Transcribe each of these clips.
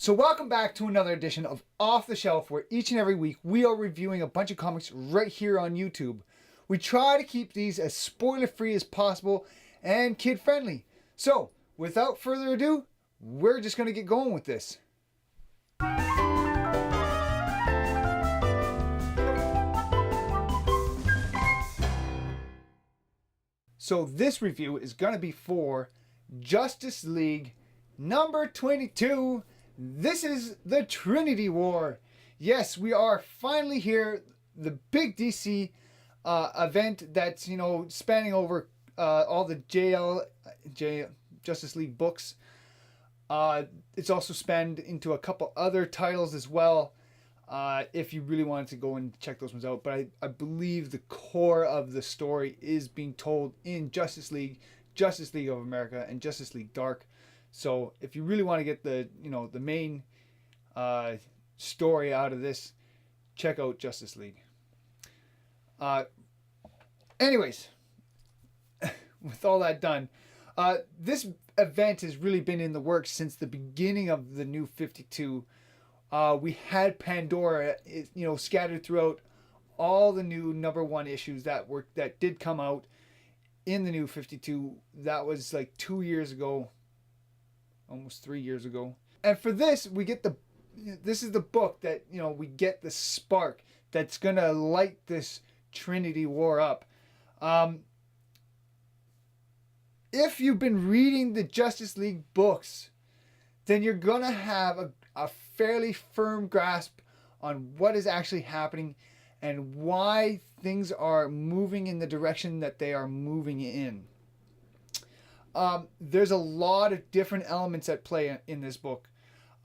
So welcome back to another edition of Off the Shelf, where each and every week we are reviewing a bunch of comics right here on YouTube. We try to keep these as spoiler free as possible and kid friendly. So without further ado, we're just going to get going with this. So this review is going to be for Justice League number 22. This is the Trinity War. Yes, we are finally here. The big DC event that's, spanning over all the Justice League books. It's also spanned into a couple other titles as well. If you really wanted to go and check those ones out. But I believe the core of the story is being told in Justice League of America, and Justice League Dark. So if you really want to get the main story out of this, check out Justice League. Anyways, with all that done, this event has really been in the works since the beginning of the New 52. We had Pandora, scattered throughout all the new number one issues that did come out in the New 52. That was like 2 years ago. Almost 3 years ago. And for this, this is the book that, we get the spark that's going to light this Trinity War up. If you've been reading the Justice League books, then you're going to have a fairly firm grasp on what is actually happening and why things are moving in the direction that they are moving in. There's a lot of different elements at play in this book.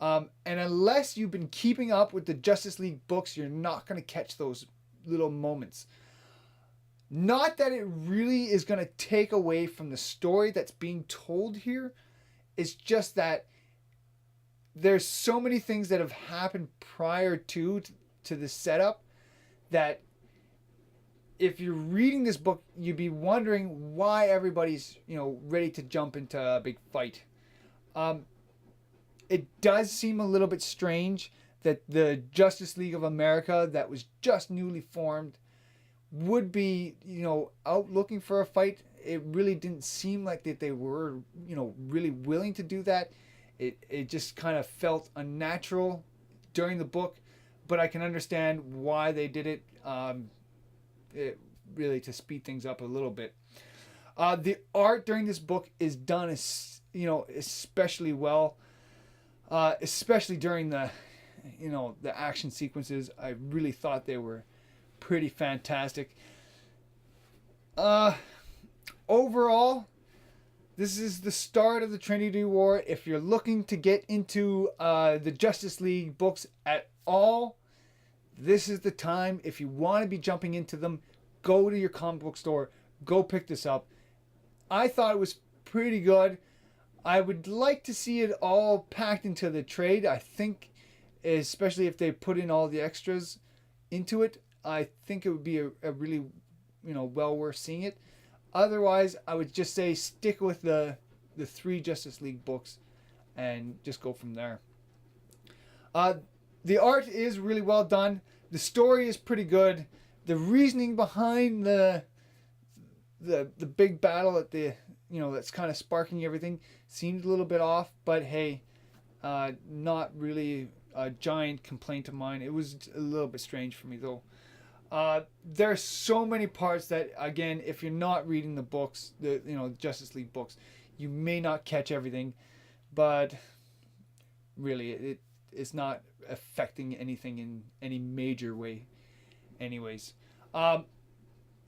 And unless you've been keeping up with the Justice League books, you're not going to catch those little moments. Not that it really is going to take away from the story that's being told here. It's just that there's so many things that have happened prior to the setup that if you're reading this book, you'd be wondering why everybody's, ready to jump into a big fight. It does seem a little bit strange that the Justice League of America that was just newly formed would be, out looking for a fight. It really didn't seem like that they were, really willing to do that. It just kind of felt unnatural during the book, but I can understand why they did it. Really to speed things up a little bit. The art during this book is done, especially well, especially during the action sequences. I really thought they were pretty fantastic. Overall, this is the start of the Trinity War. If you're looking to get into the Justice League books at all, this is the time. If you want to be jumping into them, go to your comic book store. Go pick this up. I thought it was pretty good. I would like to see it all packed into the trade. I think, especially if they put in all the extras into it, I think it would be a really, well worth seeing it. Otherwise, I would just say stick with the 3 Justice League books and just go from there. The art is really well done. The story is pretty good. The reasoning behind the big battle at the that's kind of sparking everything seemed a little bit off, but hey, not really a giant complaint of mine. It was a little bit strange for me though. There's so many parts that, again, if you're not reading the books, the Justice League books, you may not catch everything, but really it's not affecting anything in any major way anyways. I'm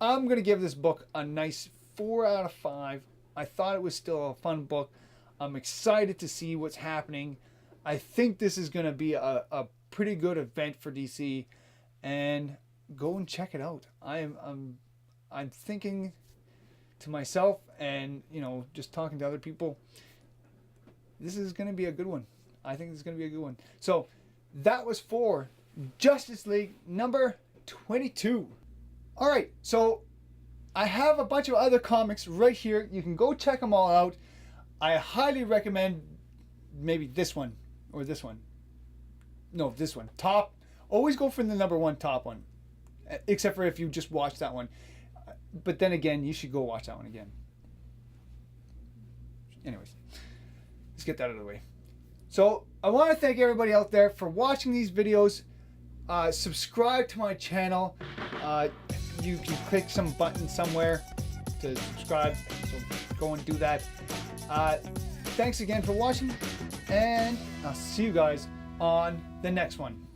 going to give this book a nice 4 out of 5. I thought it was still a fun book. I'm excited to see what's happening. I think this is going to be a pretty good event for DC, and go and check it out. I'm thinking to myself, and just talking to other people, this is going to be a good one. I think this is going to be a good one. So that was for Justice League number 22. All right, so I have a bunch of other comics right here. You can go check them all out. I highly recommend maybe this one or this one. No, this one. Top. Always go for the number one top one. Except for if you just watch that one. But then again, you should go watch that one again. Anyways, let's get that out of the way. So I want to thank everybody out there for watching these videos. Subscribe to my channel. You can click some button somewhere to subscribe. So go and do that. Thanks again for watching, and I'll see you guys on the next one.